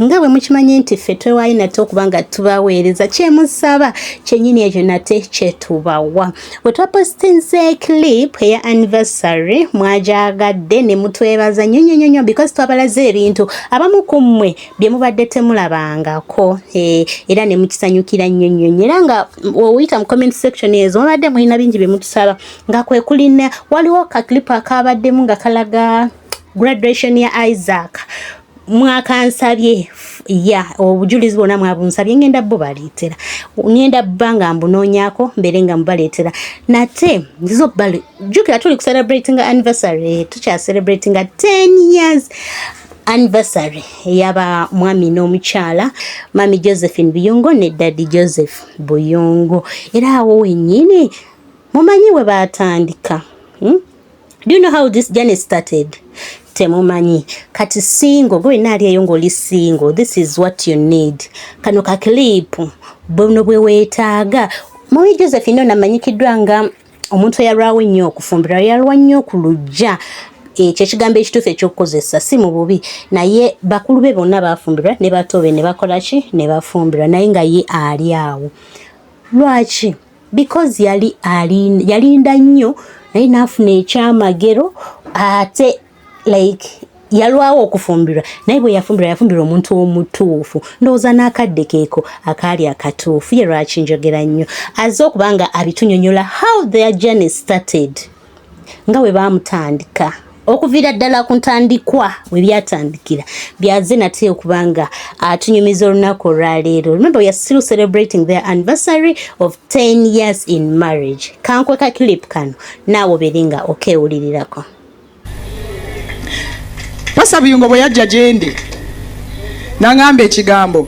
nga bwe mukimanyi nti ffe twewaayo nate okuba nga tubaweereza kyemusaba kyenyini ekyo nate kyetubawa. Bwe twapositinze clip eya anniversary mwajagadde ne mutwebaza nnyo because twabalaze ebintu abamu ku mmwe bye mubadde temulabangako era ne mukisanyukira nnyo era nga oyita mu comment section ezo mubadde mulina bingi bye mutusaba nga kwe kulina waliwo ka clip akabaddemu nga kalaga graduation ya Isaac mwakansabye obujulizi bwonna mwabunsabye ngenda bubaleetera ngenda bbanga mbunoonyako mbere nga mubaleetera nate nzizo bali jukira tuli kucelebrating anniversary tukya celebrating 10 years anniversary yaba mwami n'omukyala mami Josephine Buyungo ne daddy Joseph Buyungo era awo wenyini mumanyi we batandika. Do you know how this journey started? Temumanyi kati single gwe nali eyo ngoli single, this is what you need. Kano ka clip bono bwe wetaaga mami Josephine namanyikiddwa nga omuntu yalwawo nnyo okufumbira yalwa nnyo ku lujja ekigambo ekituufu ekyokukozesa si mu bubi naye bakulu be bonna bafumbirwa ne bato be ne bakola ki ne bafumbirwa naye nga ye ali awo. Lwaki? Because yalinda nnyo naye naafuna ekyamagero ate like yalwawo okufumbirwa naye bwe yafumbirwa omuntu omutuufu ndowooza n'akadde keeko akaali akatuufu ye lwaki njogera nnyo azze okuba nga abitunyonyola how their journey started nga we baamutandika okuviira ddala ku ntandikwa we byatandikira byaze nate okuba nga atunyumiza olunaku olwaleero. Remember we are still celebrating their anniversary of 10 years in marriage. Kankweka clip kano naawe obeere nga okeewulirirako. Pasa Buyungo bwe yajja gyendi n'angamba ekigambo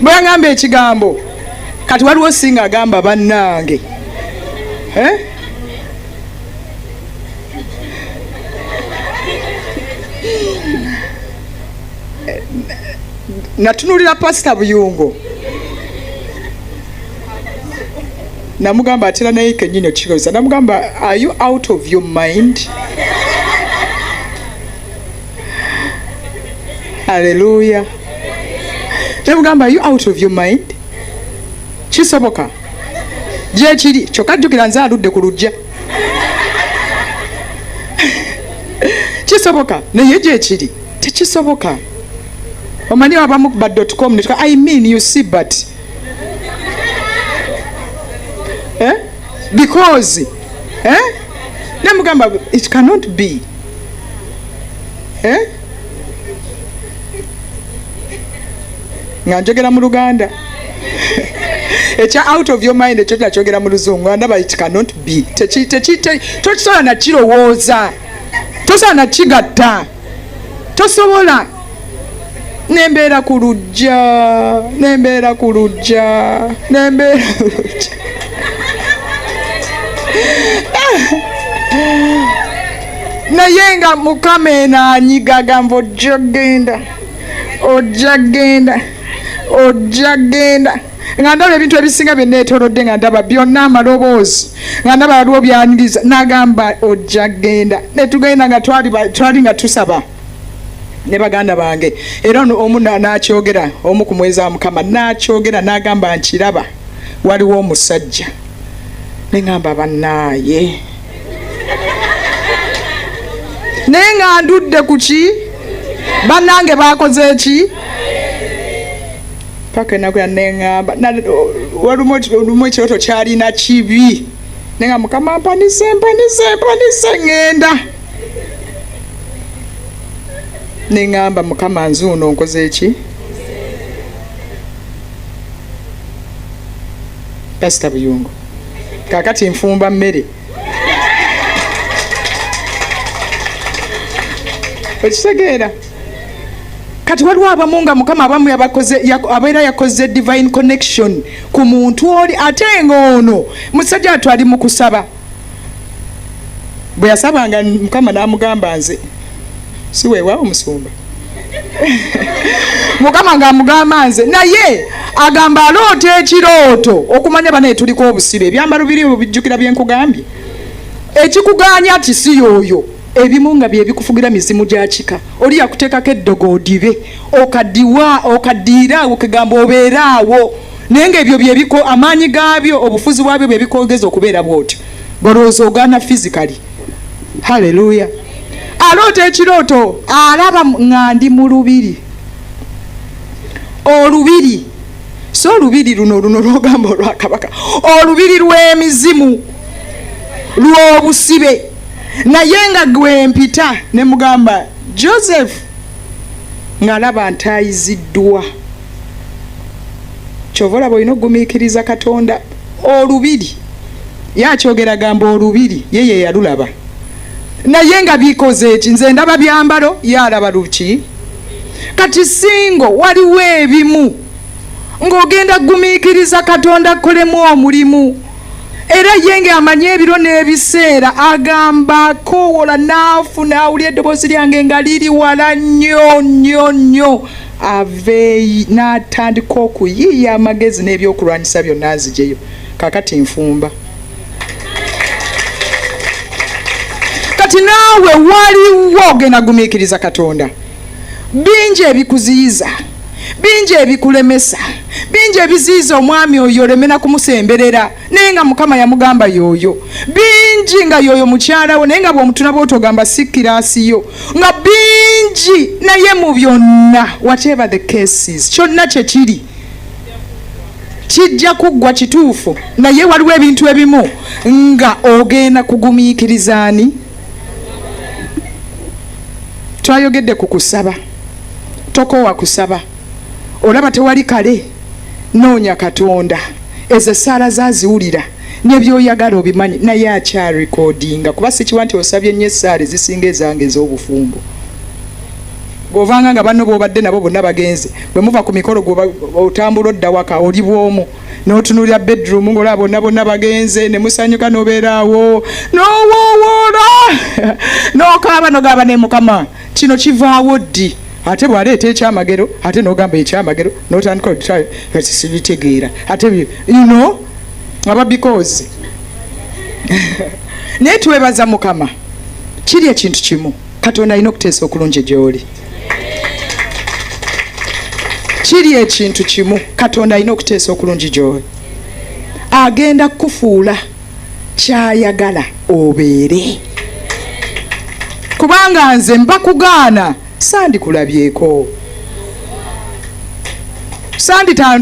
bwe yangamba ekigambo kati waliwo singa agamba bannange natunulira Pastor Buyungo namugamba atera naye kenyini okikoza namugamba are you out of your mind? Hallelujah. Namugamba are you out of your mind? Kisoboka gye kiri kyokka jjukira nze aludde ku lujja kisoboka naye gye kiri tekisoboka. Omanyi abamu ba.com ne I mean you see but because namugamba it cannot be nga njogera mu Luganda ekya out of your mind ekyo kyogera mu Luzungu ndaba it cannot be tosobola na kirowooza tosobola na kigatta tosobola nembeera ku lujja naye nga Mukama enanyiga gamba ojja genda nga ndaba ebintu ebisinga byenneetoolodde nga ndaba byonna amaloboozi nga ndaba waliwo byaniriza n'agamba ojja genda ne tugenda nga twali nga tusaba ne baganda bange era omu n'akyogera omu ku mwezi wa Mukama n'akyogera n'agamba nkiraba waliwo omusajja ne ngamba bannaaye naye nga ndudde ku ki bannange bakoze ki paka ennaku yanneŋŋamba olumu ekyoto kyalina kibi naye nga Mukama mpanise ŋŋenda neŋŋamba Mukama nzuuno nkoze ki Pastor Buyungo kakati nfumba mmere ekitegeera kati waliwo abamu nga Mukama abamu abeera yakoze divine connection ku muntu oli ate ng'ono musajja atwali mu kusaba bwe yasabanga Mukama n'amugamba nze si weewaawo musumba Mukama ng'amugamba nze naye agamba aloota ekirooto okumanya banaye tuliko obusibe ebyambalo biri bijjukira bye nkugambye ekikuganya ati si y'oyo ebimu nga bye bikufugira mizimu gya kika oli yakuteekako eddogo odibe okaddiira okugamba obeeraawo naye ng'ebyo byebiko amaanyi gaabyo obufuzi bwabyo bye bikogeza okubeera bw'otyo golowooza ogaana fizikali. Haleluya. Aloota ekirooto alaba nga ndi mu lubiri olubiri so olubiri luno lwogamba olwakabaka olubiri lw'emizimu lw'obusibe naye nga gwempita ne mugamba Joseph ng'alaba ntayiziddwa kyova olaba olina okugumiikiriza Katonda olubiri yakyogera gamba olubiri yeye yalulaba naye nga bikoze eki nze ndaba byambalo yalaba luki kati singo waliwo ebimu ng'ogenda gumiikiriza Katonda kolemu omulimu era yenge amanye ebiro n'ebiseera agamba kowola naafuna awulya eddoboozi lyange nga liri wala nnyo aveeyi n'atandika okuyiiya amagezi n'ebyokulwanyisa byonna azijeyo kakati nfumba. Kati naawe waliwo ogenda gumiikiriza Katonda bingi ebikuziyiza bingi ebikulemesa bingi ebiziyiza omwami oyo olemera kumusemberera naye nga Mukama yamugamba yooyo bingi nga yooyo mukyala we naye nga bw'omutuna bw'otogamba si kiraasiyo nga bingi naye mu byonna whatever the cases kyonna kye kiri kijja kuggwa kituufu naye waliwo ebintu ebimu nga ogenda kugumiikirizaani. Twayogedde ku kusaba tokoowa kusaba olaba tewali kale noonya Katonda ezo essaala zaziwulira nebyoyagala obimanyi naye akyarikodinga kuba sikiwa nti osabye nnyo essaala ezisinga ezange ez'obufumbo bw'ovanga nga banno bw'obadde nabo bonna bagenze bwe muva ku mikolo otambula odda waka oli bw'omu n'otunuulira bedroom ng'olaba bonna bagenze ne musanyuka n'obeeraawo n'owoowola n'okaaba n'ogamba ne Mukama kino kivaawo ddi ate bw'aleeta ekyamagero ate n'ogamba ekyamagero n'otandika sibitegeera ate aba because naye twebaza Mukama kiri ekintu kimu Katonda alina okuteesa okulungi gy'oli kiri ekintu kimu Katonda alina okuteesa okulungi gy'oli agenda kukufuula kyayagala obeere kubanga nze mbakugaana sandikulabyeko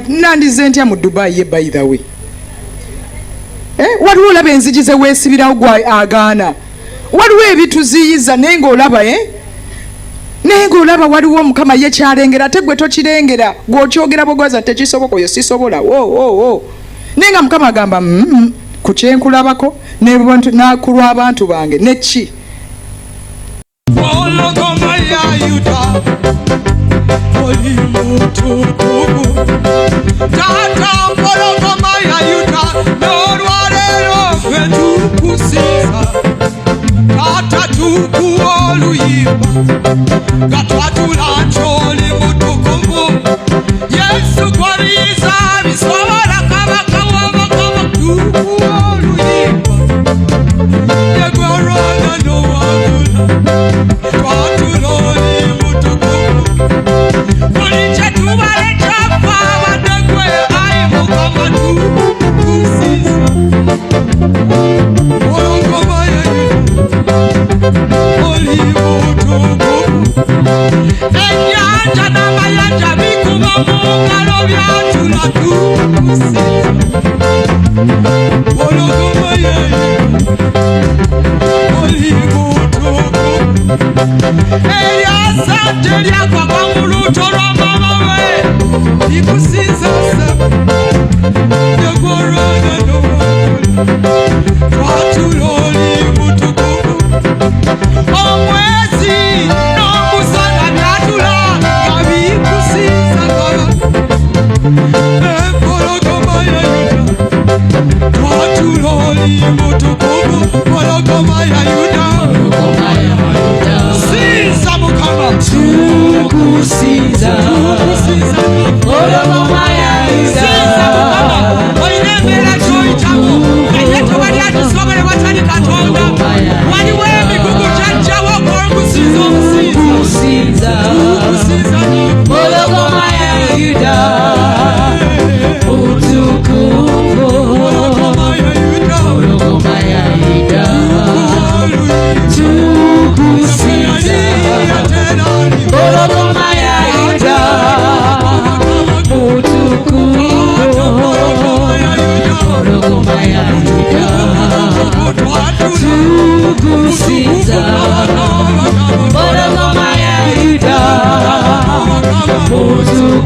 nandize ntya mu Dubai ye by the way waliwo olaba enzigi ze weesibirawo gwa agaana waliwo ebituziyiza naye ng'olaba naye ng'olaba waliwo Mukama ye kyalengera ate gwe tokirengera gw'okyogera bwogwaza tekisoboka oyo sisobola naye nga Mukama agamba ku kyenkulabako n'akulwa abantu bange neki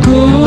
Cool.